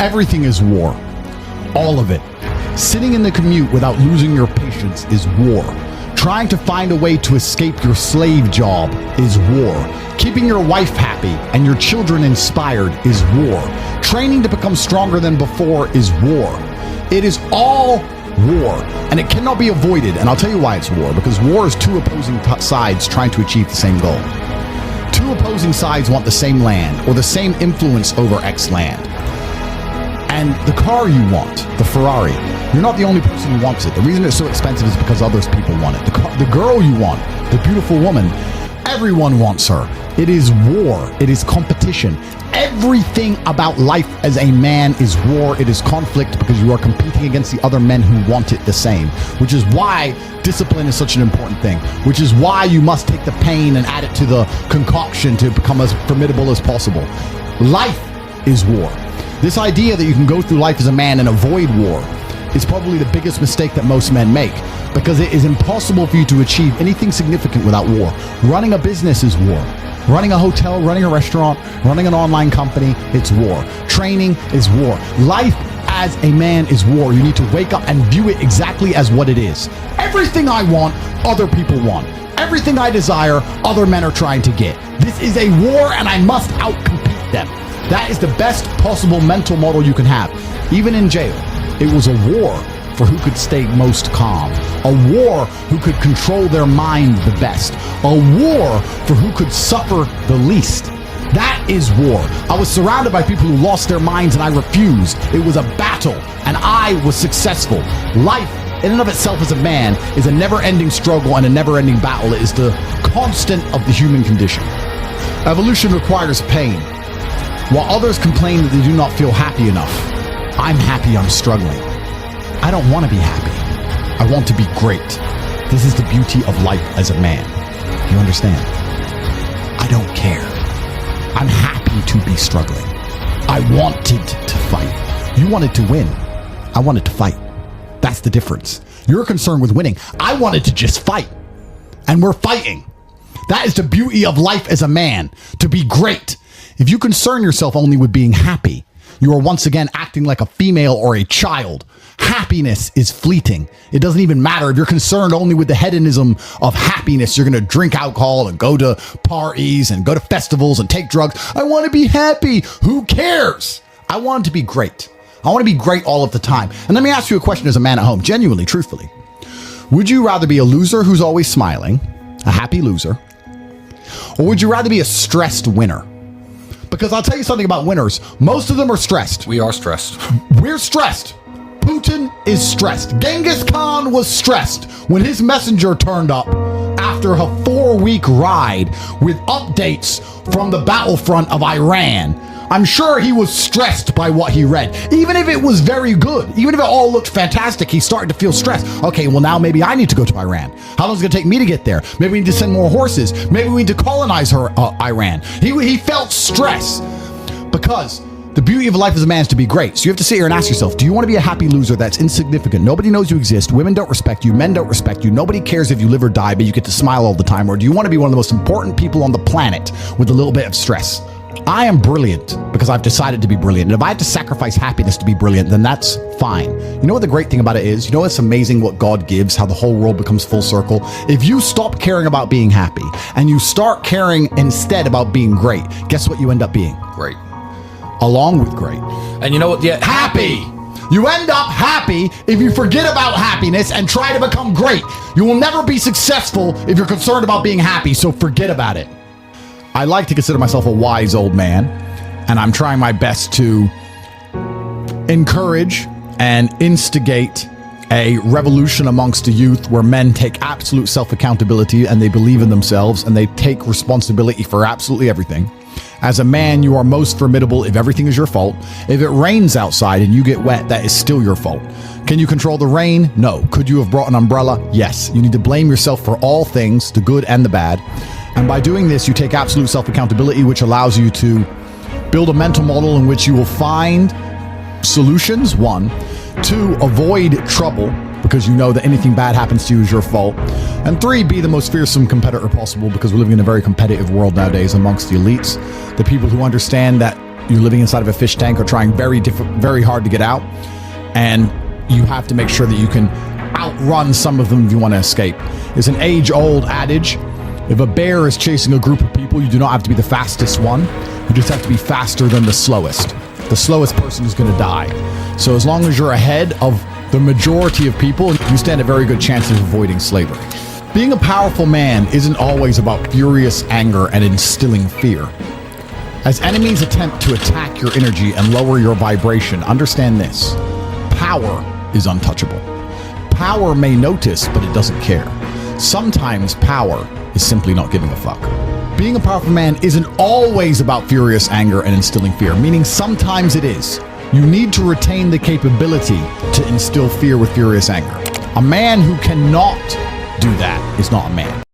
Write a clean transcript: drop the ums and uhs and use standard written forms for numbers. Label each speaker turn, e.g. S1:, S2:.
S1: Everything is war. All of it. Sitting in the commute without losing your patience is war. Trying to find a way to escape your slave job is war. Keeping your wife happy and your children inspired is war. Training to become stronger than before is war. It is all war, and it cannot be avoided, and I'll tell you why it's war, because war is two opposing sides trying to achieve the same goal. Two opposing sides want the same land, or the same influence over X land. And the car you want, the Ferrari, you're not the only person who wants it. The reason it's so expensive is because others people want it. The girl you want, the beautiful woman, everyone wants her. It is war. It is competition. Everything about life as a man is war. It is conflict because you are competing against the other men who want it the same, which is why discipline is such an important thing, which is why you must take the pain and add it to the concoction to become as formidable as possible. Life is war. This idea that you can go through life as a man and avoid war is probably the biggest mistake that most men make, because it is impossible for you to achieve anything significant without war. Running a business is war. Running a hotel, running a restaurant, running an online company, it's war. Training is war. Life as a man is war. You need to wake up and view it exactly as what it is. Everything I want, other people want. Everything I desire, other men are trying to get. This is a war, and I must outcompete them. That is the best possible mental model you can have. Even in jail, it was a war for who could stay most calm. A war who could control their mind the best. A war for who could suffer the least. That is war. I was surrounded by people who lost their minds and I refused. It was a battle and I was successful. Life in and of itself as a man is a never-ending struggle and a never-ending battle. It is the constant of the human condition. Evolution requires pain. While others complain that they do not feel happy enough, I'm happy I'm struggling. I don't want to be happy. I want to be great. This is the beauty of life as a man. You understand? I don't care. I'm happy to be struggling. I wanted to fight. You wanted to win. I wanted to fight. That's the difference. You're concerned with winning. I wanted to just fight. And we're fighting. That is the beauty of life as a man, to be great. If you concern yourself only with being happy, you are once again acting like a female or a child. Happiness is fleeting. It doesn't even matter if you're concerned only with the hedonism of happiness. You're going to drink alcohol and go to parties and go to festivals and take drugs. I want to be happy. Who cares? I want to be great. I want to be great all of the time. And let me ask you a question as a man at home, genuinely, truthfully. Would you rather be a loser who's always smiling, a happy loser, or would you rather be a stressed winner? Because I'll tell you something about winners. Most of them are stressed.
S2: We are stressed.
S1: We're stressed. Putin is stressed. Genghis Khan was stressed when his messenger turned up after a 4-week ride with updates from the battlefront of Iran. I'm sure he was stressed by what he read. Even if it was very good, even if it all looked fantastic, he started to feel stressed. Okay, well now maybe I need to go to Iran. How long is it going to take me to get there? Maybe we need to send more horses. Maybe we need to colonize Iran. He felt stress because the beauty of life as a man is to be great. So you have to sit here and ask yourself, do you want to be a happy loser that's insignificant? Nobody knows you exist. Women don't respect you. Men don't respect you. Nobody cares if you live or die, but you get to smile all the time. Or do you want to be one of the most important people on the planet with a little bit of stress? I am brilliant because I've decided to be brilliant. And if I had to sacrifice happiness to be brilliant, then that's fine. You know what the great thing about it is? You know it's amazing what God gives, how the whole world becomes full circle? If you stop caring about being happy and you start caring instead about being great, guess what you end up being?
S2: Great.
S1: Along with great.
S2: And you know what? Yeah,
S1: happy. You end up happy if you forget about happiness and try to become great. You will never be successful if you're concerned about being happy, so forget about it. I like to consider myself a wise old man, and I'm trying my best to encourage and instigate a revolution amongst the youth where men take absolute self-accountability and they believe in themselves and they take responsibility for absolutely everything. As a man, you are most formidable if everything is your fault. If it rains outside and you get wet, that is still your fault. Can you control the rain? No. Could you have brought an umbrella? Yes. You need to blame yourself for all things, the good and the bad. And by doing this, you take absolute self-accountability, which allows you to build a mental model in which you will find solutions, 1. 2, avoid trouble, because you know that anything bad happens to you is your fault. And 3, be the most fearsome competitor possible, because we're living in a very competitive world nowadays amongst the elites. The people who understand that you're living inside of a fish tank or trying very hard to get out, and you have to make sure that you can outrun some of them if you want to escape. It's an age-old adage. If a bear is chasing a group of people, you do not have to be the fastest one. You just have to be faster than the slowest. The slowest person is going to die. So as long as you're ahead of the majority of people, you stand a very good chance of avoiding slavery. Being a powerful man isn't always about furious anger and instilling fear. As enemies attempt to attack your energy and lower your vibration, understand this: power is untouchable. Power may notice, but it doesn't care. Sometimes power is simply not giving a fuck. Being a powerful man isn't always about furious anger and instilling fear, meaning sometimes it is. You need to retain the capability to instill fear with furious anger. A man who cannot do that is not a man.